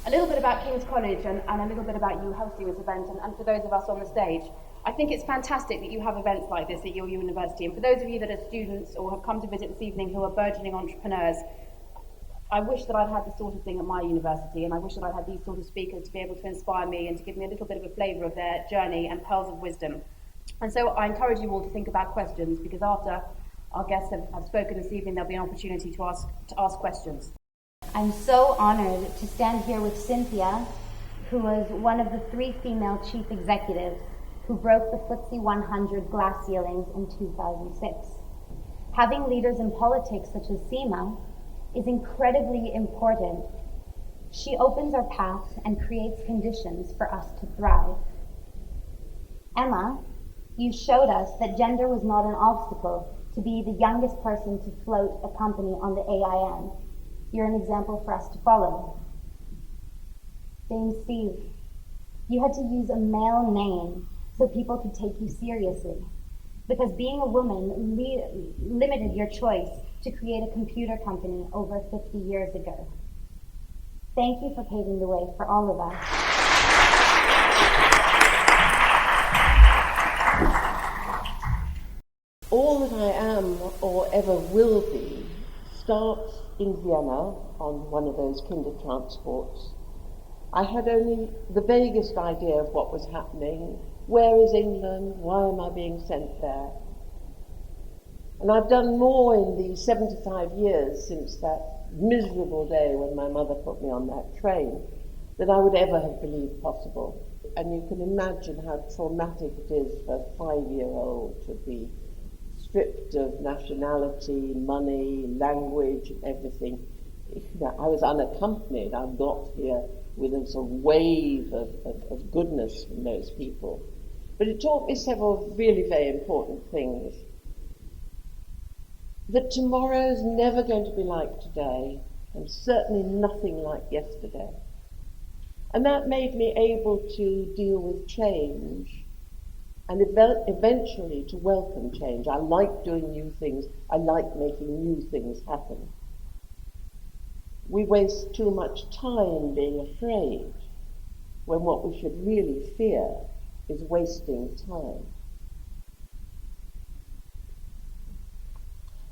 a little bit about King's College and a little bit about you hosting this event, and for those of us on the stage. I think it's fantastic that you have events like this at your university, and for those of you that are students or have come to visit this evening who are burgeoning entrepreneurs, I wish that I'd had this sort of thing at my university, and I wish that I'd had these sort of speakers to be able to inspire me and to give me a little bit of a flavour of their journey and pearls of wisdom. And so I encourage you all to think about questions, because after our guests have spoken this evening, there'll be an opportunity to ask questions. I'm so honored to stand here with Cynthia, who was one of the 3 female chief executives who broke the FTSE 100 glass ceilings in 2006. Having leaders in politics such as Seema is incredibly important. She opens our paths and creates conditions for us to thrive. Emma, you showed us that gender was not an obstacle to be the youngest person to float a company on the AIM. You're an example for us to follow. Dame Steve, you had to use a male name so people could take you seriously, because being a woman limited your choice to create a computer company over 50 years ago. Thank you for paving the way for all of us. All that I am or ever will be starts in Vienna on one of those kinder transports. I had only the vaguest idea of what was happening. Where is England? Why am I being sent there? And I've done more in the 75 years since that miserable day when my mother put me on that train than I would ever have believed possible. And you can imagine how traumatic it is for a 5-year-old to be stripped of nationality, money, language, and everything. I was unaccompanied. I got here with a sort of wave of goodness from those people. But it taught me several really very important things. That tomorrow is never going to be like today, and certainly nothing like yesterday. And that made me able to deal with change, and eventually to welcome change. I like doing new things. I like making new things happen. We waste too much time being afraid, when what we should really fear is wasting time.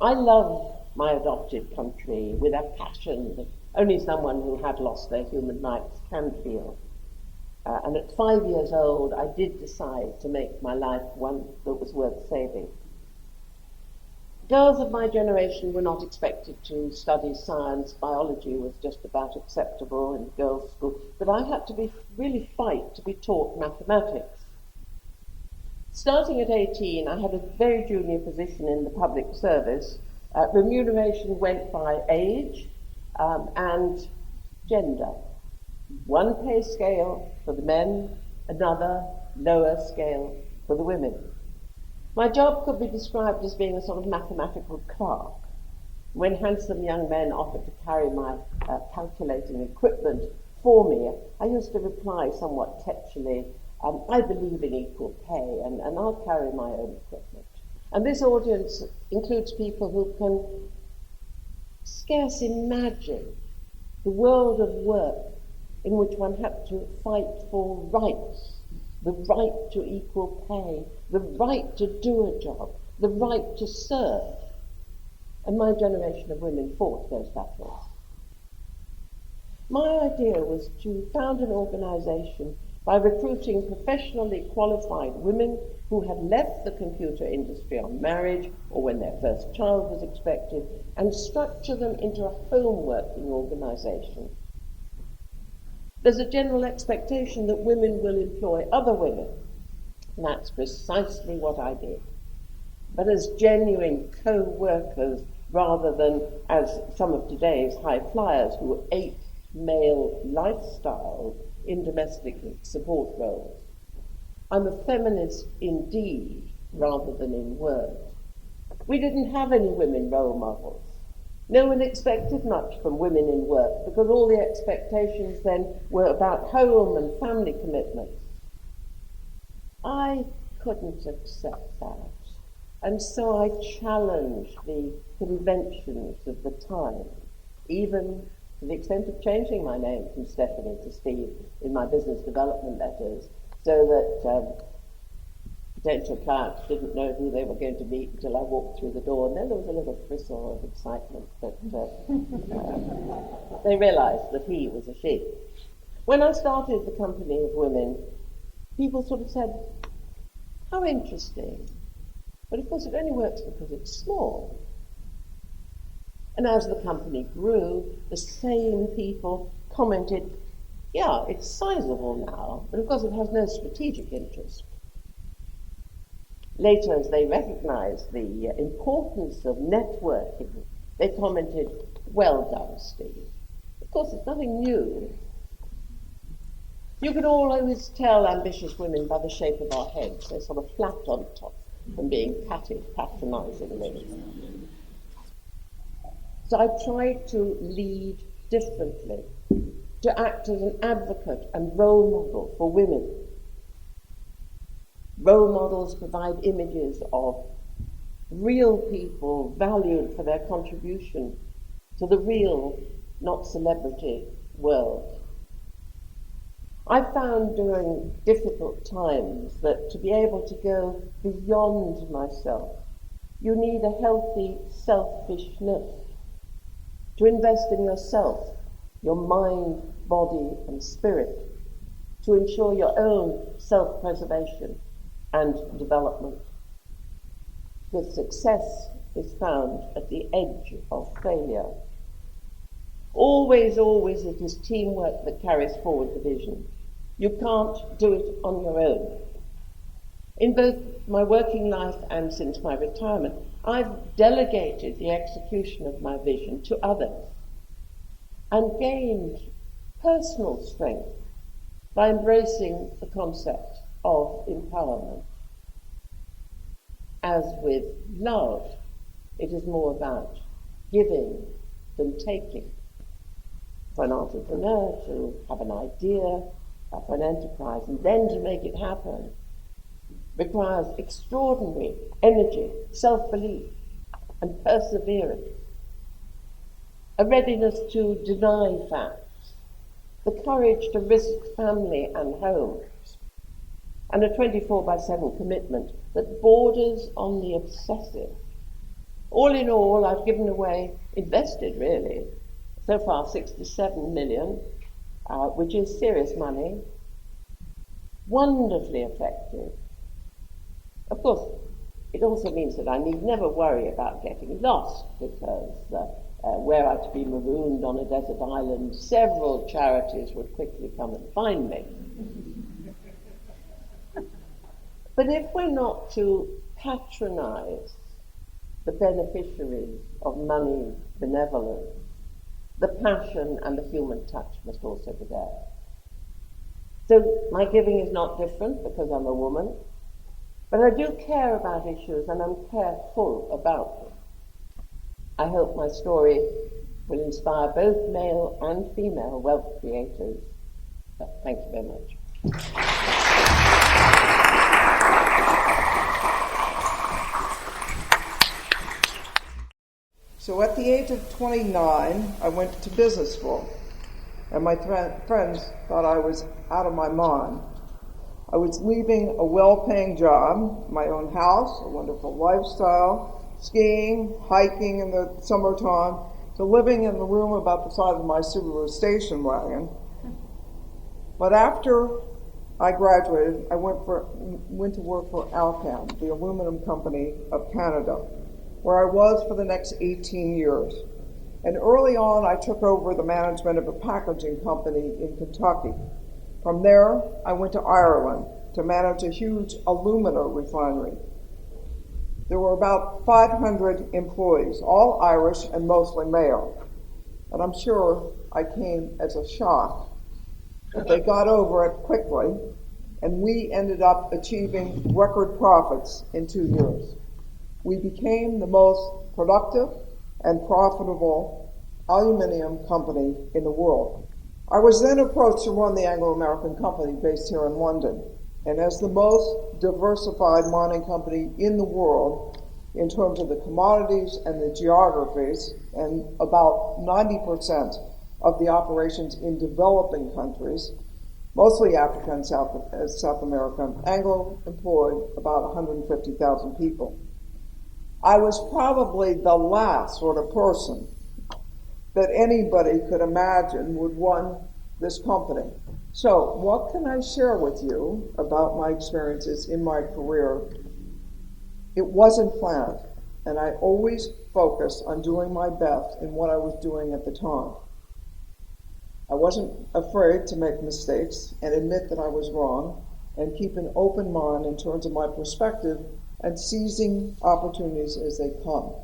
I love my adopted country with a passion that only someone who had lost their human rights can feel. And at 5 years old, I did decide to make my life one that was worth saving. Girls of my generation were not expected to study science. Biology was just about acceptable in girls' school. But I had to really fight to be taught mathematics. Starting at 18, I had a very junior position in the public service. Remuneration went by age and gender. One pay scale for the men, another lower scale for the women. My job could be described as being a sort of mathematical clerk. When handsome young men offered to carry my calculating equipment for me, I used to reply somewhat tetchily, I believe in equal pay, and I'll carry my own equipment. And this audience includes people who can scarce imagine the world of work in which one had to fight for rights, the right to equal pay, the right to do a job, the right to serve. And my generation of women fought those battles. My idea was to found an organization by recruiting professionally qualified women who had left the computer industry on marriage or when their first child was expected, and structure them into a home working organization. There's a general expectation that women will employ other women, and that's precisely what I did. But as genuine co-workers, rather than as some of today's high flyers who ape male lifestyles in domestic support roles. I'm a feminist in deed rather than in word. We didn't have any women role models. No one expected much from women in work because all the expectations then were about home and family commitments. I couldn't accept that, and so I challenged the conventions of the time, even to the extent of changing my name from Stephanie to Steve in my business development letters, so that potential clients didn't know who they were going to meet until I walked through the door, and then there was a little bristle of excitement that they realised that he was a she. When I started the Company of Women, people sort of said, how interesting. But of course it only works because it's small. And as the company grew, the same people commented, yeah, it's sizable now, but of course it has no strategic interest. Later, as they recognized the importance of networking, they commented, well done, Steve. Of course, it's nothing new. You can always tell ambitious women by the shape of our heads. They're sort of flat on top from being patted patronizingly. So I tried to lead differently, to act as an advocate and role model for women. Role models provide images of real people valued for their contribution to the real, not celebrity, world. I found during difficult times that to be able to go beyond myself, you need a healthy selfishness, to invest in yourself, your mind, body, and spirit, to ensure your own self-preservation and development. The success is found at the edge of failure. Always, always it is teamwork that carries forward the vision. You can't do it on your own. In both my working life and since my retirement, I've delegated the execution of my vision to others and gained personal strength by embracing the concept of empowerment. As with love, it is more about giving than taking. For an entrepreneur to have an idea, for an enterprise, and then to make it happen requires extraordinary energy, self-belief, and perseverance, a readiness to deny facts, the courage to risk family and home, and a 24/7 commitment that borders on the obsessive. All in all, I've given away, invested really, so far 67 million, which is serious money, wonderfully effective. Of course, it also means that I need never worry about getting lost, because were I to be marooned on a desert island, several charities would quickly come and find me. But if we're not to patronize the beneficiaries of money's benevolence, the passion and the human touch must also be there. So my giving is not different because I'm a woman, but I do care about issues and I'm careful about them. I hope my story will inspire both male and female wealth creators. Thank you very much. So at the age of 29, I went to business school, and my friends thought I was out of my mind. I was leaving a well-paying job, my own house, a wonderful lifestyle, skiing, hiking in the summertime, to living in a room about the size of my Subaru station wagon. But after I graduated, I went to work for Alcan, the aluminum company of Canada, where I was for the next 18 years. And early on, I took over the management of a packaging company in Kentucky. From there, I went to Ireland to manage a huge alumina refinery. There were about 500 employees, all Irish and mostly male. And I'm sure I came as a shock. But they got over it quickly, and we ended up achieving record profits in 2 years. We became the most productive and profitable aluminum company in the world. I was then approached to run the Anglo American company based here in London. And as the most diversified mining company in the world in terms of the commodities and the geographies, and about 90% of the operations in developing countries, mostly Africa and South America, Anglo employed about 150,000 people. I was probably the last sort of person that anybody could imagine would run this company. So what can I share with you about my experiences in my career? It wasn't planned, and I always focused on doing my best in what I was doing at the time. I wasn't afraid to make mistakes and admit that I was wrong and keep an open mind in terms of my perspective and seizing opportunities as they come.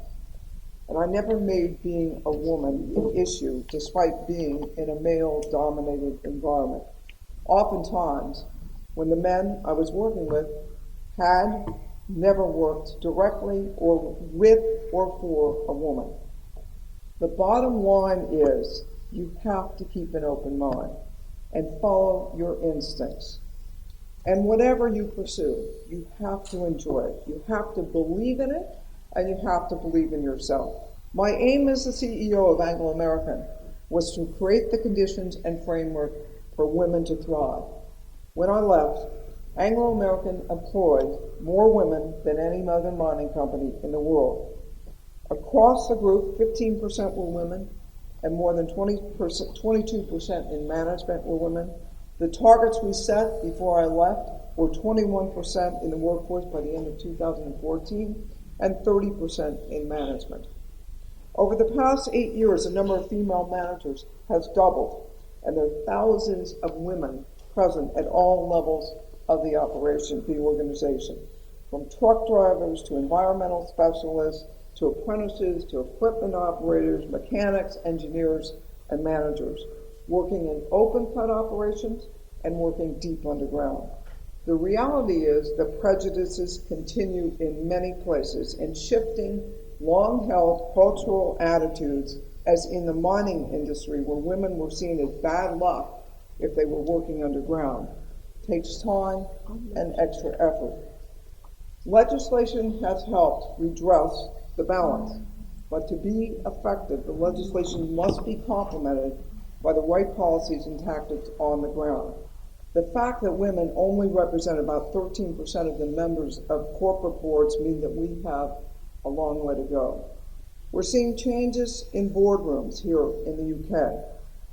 And I never made being a woman an issue, despite being in a male-dominated environment. Oftentimes, when the men I was working with had never worked directly or with or for a woman. The bottom line is you have to keep an open mind and follow your instincts. And whatever you pursue, you have to enjoy it. You have to believe in it, and you have to believe in yourself. My aim as the CEO of Anglo American was to create the conditions and framework for women to thrive. When I left, Anglo American employed more women than any other mining company in the world. Across the group, 15% were women, and more than 22% in management were women. The targets we set before I left were 21% in the workforce by the end of 2014 and 30% in management. Over the past 8 years, the number of female managers has doubled, and there are thousands of women present at all levels of the organization, from truck drivers to environmental specialists to apprentices to equipment operators, mechanics, engineers, and managers, working in open-cut operations and working deep underground. The reality is that prejudices continue in many places, and shifting long-held cultural attitudes, as in the mining industry where women were seen as bad luck if they were working underground, takes time and extra effort. Legislation has helped redress the balance, but to be effective, the legislation must be complemented by the right policies and tactics on the ground. The fact that women only represent about 13% of the members of corporate boards mean that we have a long way to go. We're seeing changes in boardrooms here in the UK,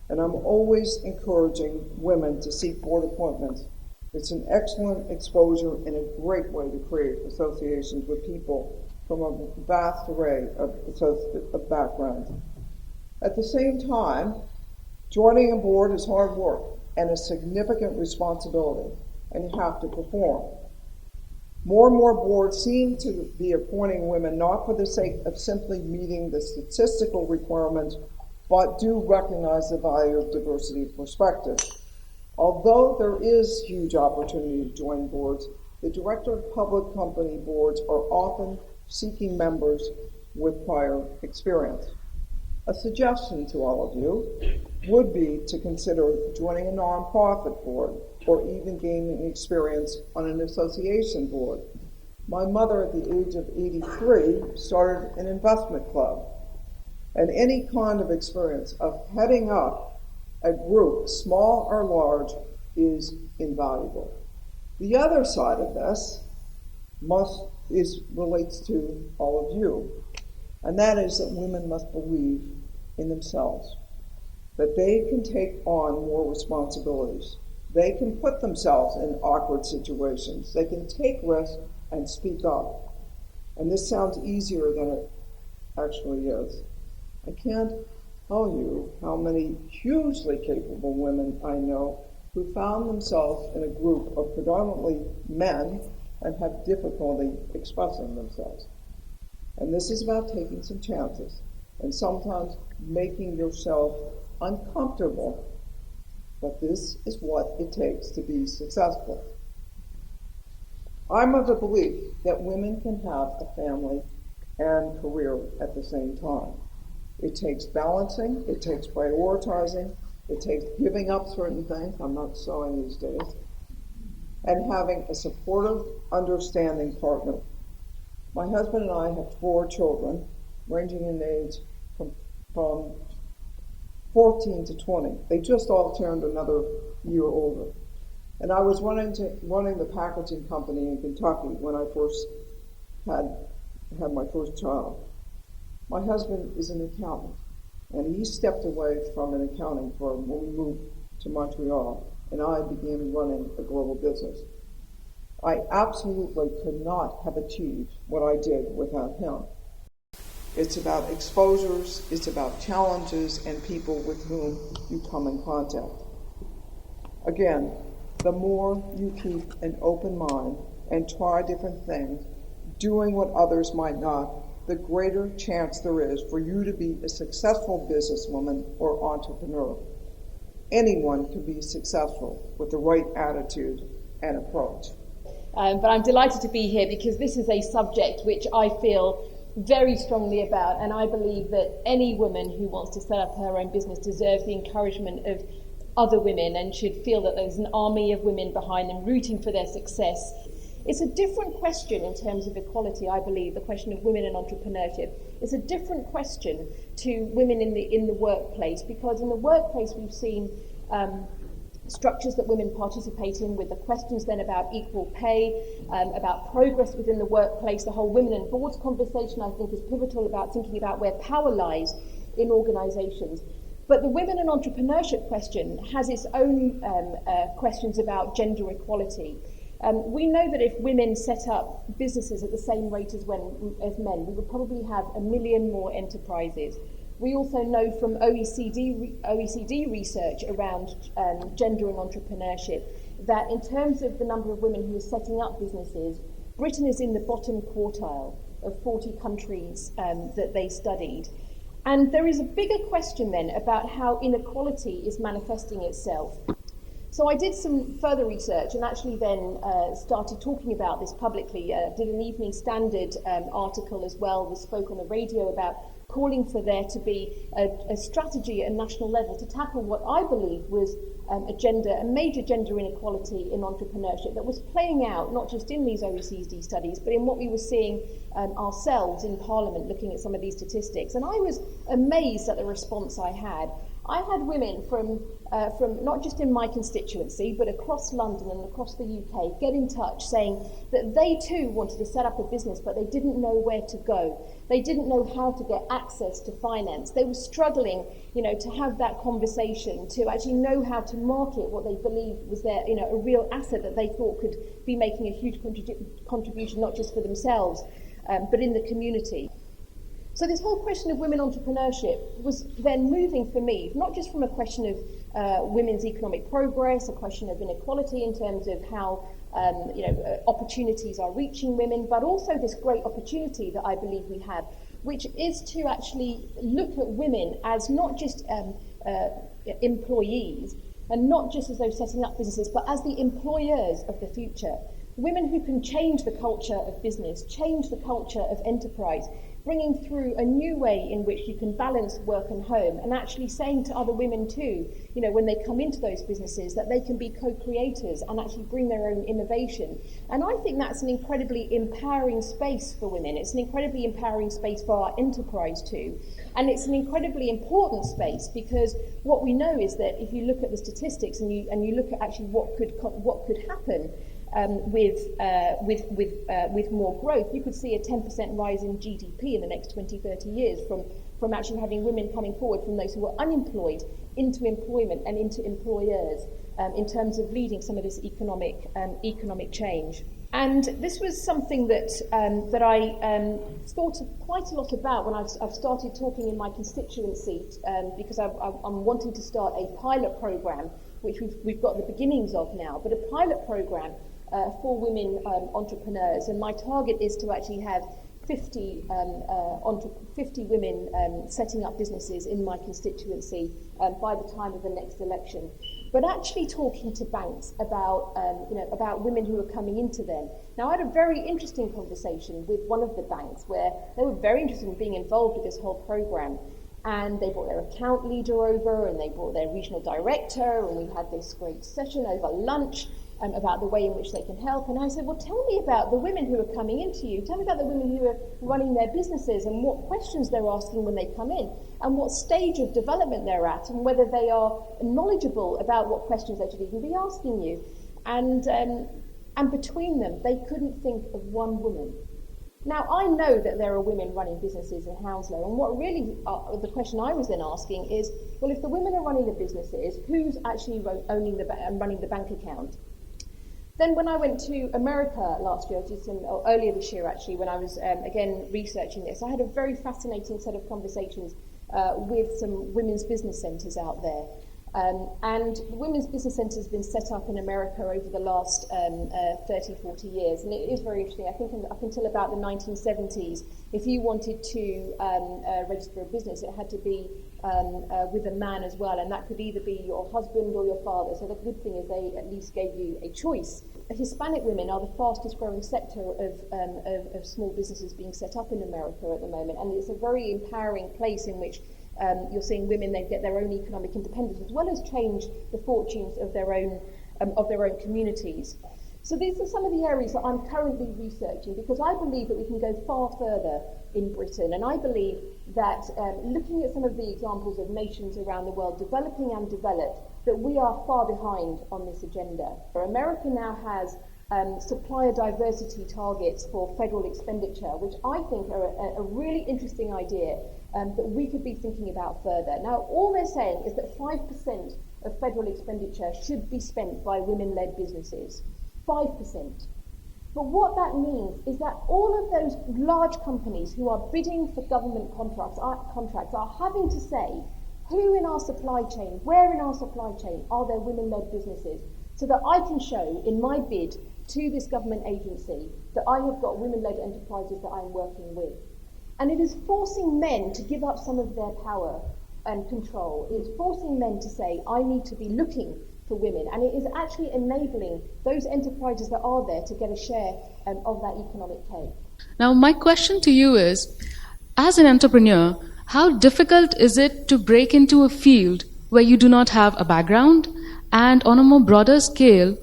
and I'm always encouraging women to seek board appointments. It's an excellent exposure and a great way to create associations with people from a vast array of backgrounds. At the same time, joining a board is hard work and a significant responsibility, and you have to perform. More and more boards seem to be appointing women not for the sake of simply meeting the statistical requirements, but do recognize the value of diversity of perspective. Although there is huge opportunity to join boards, the director of public company boards are often seeking members with prior experience. A suggestion to all of you would be to consider joining a nonprofit board or even gaining experience on an association board. My mother, at the age of 83, started an investment club, and any kind of experience of heading up a group, small or large, is invaluable. The other side of this relates to all of you, and that is that women must believe in themselves, that they can take on more responsibilities. They can put themselves in awkward situations. They can take risks and speak up. And this sounds easier than it actually is. I can't tell you how many hugely capable women I know who found themselves in a group of predominantly men and have difficulty expressing themselves. And this is about taking some chances and sometimes making yourself uncomfortable. But this is what it takes to be successful. I'm of the belief that women can have a family and career at the same time. It takes balancing, it takes prioritizing, it takes giving up certain things, I'm not sewing these days, and having a supportive, understanding partner. My husband and I have 4 children, ranging in age from 14 to 20. They just all turned another year older. And I was running the packaging company in Kentucky when I first had my first child. My husband is an accountant, and he stepped away from an accounting firm when we moved to Montreal, and I began running a global business. I absolutely could not have achieved what I did without him. It's about exposures, it's about challenges and people with whom you come in contact. Again, the more you keep an open mind and try different things, doing what others might not, the greater chance there is for you to be a successful businesswoman or entrepreneur. Anyone can be successful with the right attitude and approach. But I'm delighted to be here because this is a subject which I feel very strongly about, and I believe that any woman who wants to set up her own business deserves the encouragement of other women and should feel that there's an army of women behind them rooting for their success. It's a different question in terms of equality, I believe, the question of women in entrepreneurship. It's a different question to women in the workplace, because in the workplace we've seen structures that women participate in, with the questions then about equal pay, about progress within the workplace. The whole women in boards conversation, I think, is pivotal about thinking about where power lies in organisations. But the women in entrepreneurship question has its own questions about gender equality. We know that if women set up businesses at the same rate as men, we would probably have 1 million more enterprises. We also know from OECD research around gender and entrepreneurship that in terms of the number of women who are setting up businesses, Britain is in the bottom quartile of 40 countries that they studied. And there is a bigger question then about how inequality is manifesting itself. So I did some further research and actually then started talking about this publicly. Did an Evening Standard article as well, spoke on the radio about calling for there to be a strategy at a national level to tackle what I believe was a major gender inequality in entrepreneurship that was playing out not just in these OECD studies, but in what we were seeing ourselves in Parliament looking at some of these statistics. And I was amazed at the response I had. I had women from not just in my constituency, but across London and across the UK get in touch saying that they too wanted to set up a business, but they didn't know where to go. They didn't know how to get access to finance. They were struggling, to have that conversation, to actually know how to market what they believed was their, a real asset that they thought could be making a huge contribution, not just for themselves, but in the community. So this whole question of women entrepreneurship was then moving for me, not just from a question of women's economic progress, a question of inequality in terms of how opportunities are reaching women, but also this great opportunity that I believe we have, which is to actually look at women as not just employees and not just as those setting up businesses, but as the employers of the future. Women who can change the culture of business, change the culture of enterprise, bringing through a new way in which you can balance work and home, and actually saying to other women too, when they come into those businesses, that they can be co-creators and actually bring their own innovation. And I think that's an incredibly empowering space for women. It's an incredibly empowering space for our enterprise too. And it's an incredibly important space, because what we know is that if you look at the statistics and you look at actually what could happen with more growth, you could see a 10% rise in GDP in the next 20-30 years from actually having women coming forward from those who were unemployed into employment and into employers in terms of leading some of this economic change. And this was something that I thought quite a lot about when I've started talking in my constituency, because I'm wanting to start a pilot programme, which we've got the beginnings of now, but a pilot programme for women entrepreneurs. And my target is to actually have 50 women setting up businesses in my constituency by the time of the next election. But actually talking to banks about women who are coming into them. Now, I had a very interesting conversation with one of the banks where they were very interested in being involved with this whole programme. And they brought their account leader over, and they brought their regional director, and we had this great session over lunch. about the way in which they can help. And I said, well, tell me about the women who are coming into you. Tell me about the women who are running their businesses and what questions they're asking when they come in and what stage of development they're at and whether they are knowledgeable about what questions they should even be asking you. And between them, they couldn't think of one woman. Now, I know that there are women running businesses in Hounslow, and what really, the question I was then asking is, well, if the women are running the businesses, who's actually owning and running the bank account? Then when I went to America last year, or earlier this year actually, when I was again researching this, I had a very fascinating set of conversations with some women's business centres out there. And the women's business centres have been set up in America over the last 30, 40 years. And it is very interesting. I think up until about the 1970s, if you wanted to register a business, it had to be with a man as well. And that could either be your husband or your father. So the good thing is they at least gave you a choice. Hispanic women are the fastest growing sector of small businesses being set up in America at the moment. And it's a very empowering place in which you're seeing women, they get their own economic independence as well as change the fortunes of their own communities. So these are some of the areas that I'm currently researching because I believe that we can go far further in Britain, and I believe that looking at some of the examples of nations around the world developing and developed, that we are far behind on this agenda. America now has supplier diversity targets for federal expenditure, which I think are a really interesting idea that we could be thinking about further. Now, all they're saying is that 5% of federal expenditure should be spent by women-led businesses. 5%. But what that means is that all of those large companies who are bidding for government contracts are having to say, who in our supply chain, where in our supply chain are there women-led businesses, so that I can show in my bid to this government agency that I have got women-led enterprises that I'm working with. And it is forcing men to give up some of their power and control. It is forcing men to say, I need to be looking for women. And it is actually enabling those enterprises that are there to get a share of that economic cake. Now, my question to you is, as an entrepreneur, how difficult is it to break into a field where you do not have a background? And on a more broader scale,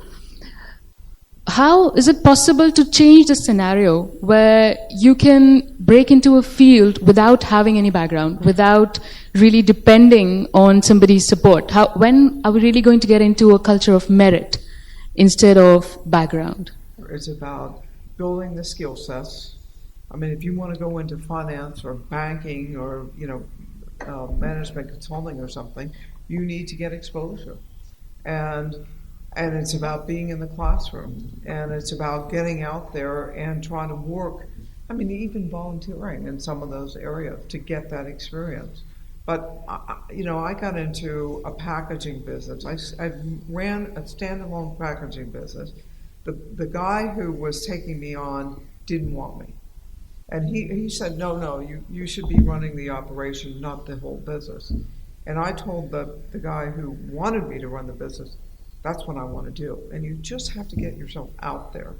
how is it possible to change the scenario where you can break into a field without having any background, without really depending on somebody's support? When are we really going to get into a culture of merit instead of background? It's about building the skill sets. I mean, if you want to go into finance or banking or, management consulting or something, you need to get exposure. And it's about being in the classroom, and it's about getting out there and trying to work, even volunteering in some of those areas to get that experience. But, I got into a packaging business. I ran a standalone packaging business. The guy who was taking me on didn't want me. And he said, no, you should be running the operation, not the whole business. And I told the guy who wanted me to run the business, that's what I want to do. And you just have to get yourself out there.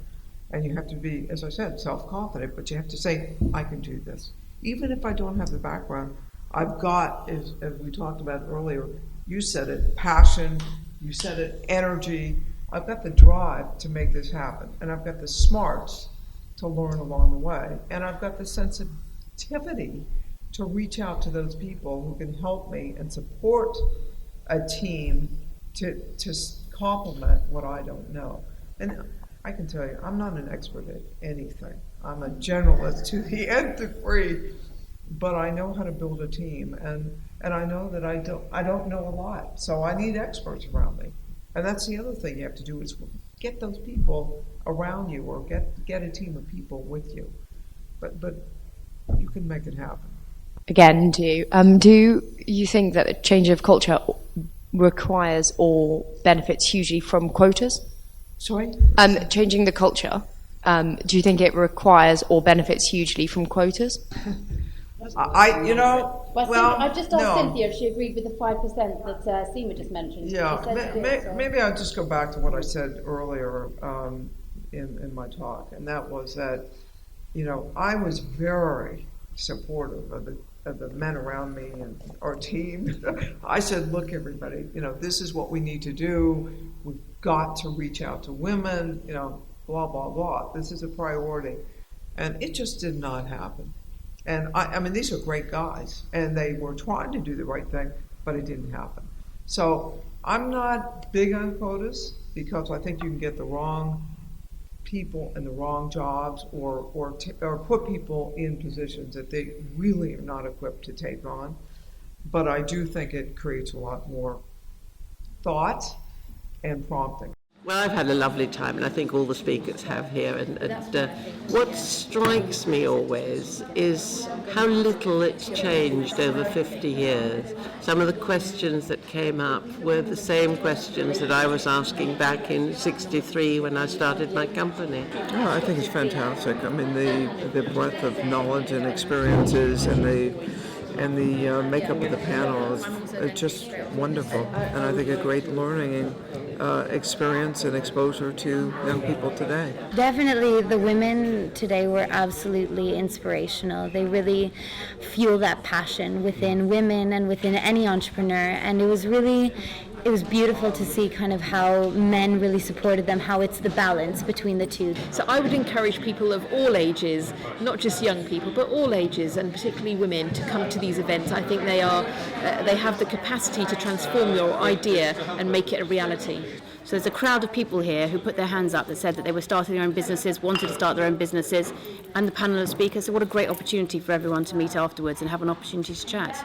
And you have to be, as I said, self-confident, but you have to say, I can do this. Even if I don't have the background, I've got, as we talked about earlier, you said it, passion, you said it, energy. I've got the drive to make this happen. And I've got the smarts to learn along the way. And I've got the sensitivity to reach out to those people who can help me and support a team to complement what I don't know. And I can tell you, I'm not an expert at anything. I'm a generalist to the nth degree, but I know how to build a team, and I know that I don't know a lot. So I need experts around me. And that's the other thing you have to do is get those people around you, or get a team of people with you. But you can make it happen. Again, do you think that the change of culture requires or benefits hugely from quotas? Sorry? Changing the culture, do you think it requires or benefits hugely from quotas? I've just asked no. Cynthia if she agreed with the 5% that Seema just mentioned. Yeah, maybe I'll just go back to what I said earlier in my talk, and that was that, I was very supportive of the men around me and our team. I said, look, everybody, this is what we need to do. got to reach out to women, blah, blah, blah. This is a priority. And it just did not happen. And I mean, these are great guys, and they were trying to do the right thing, but it didn't happen. So I'm not big on quotas because I think you can get the wrong people in the wrong jobs or put people in positions that they really are not equipped to take on. But I do think it creates a lot more thought and prompting. Well, I've had a lovely time, and I think all the speakers have here. And what strikes me always is how little it's changed over 50 years. Some of the questions that came up were the same questions that I was asking back in '63 when I started my company. Oh, I think it's fantastic. I mean, the breadth of knowledge and experiences and the makeup of the panel is just wonderful, and I think a great learning experience and exposure to young people today. Definitely, the women today were absolutely inspirational. They really fuel that passion within women and within any entrepreneur, and it was beautiful to see kind of how men really supported them, how it's the balance between the two. So I would encourage people of all ages, not just young people, but all ages, and particularly women, to come to these events. I think they have the capacity to transform your idea and make it a reality. So there's a crowd of people here who put their hands up that said that they were starting their own businesses, wanted to start their own businesses, and the panel of speakers. So what a great opportunity for everyone to meet afterwards and have an opportunity to chat.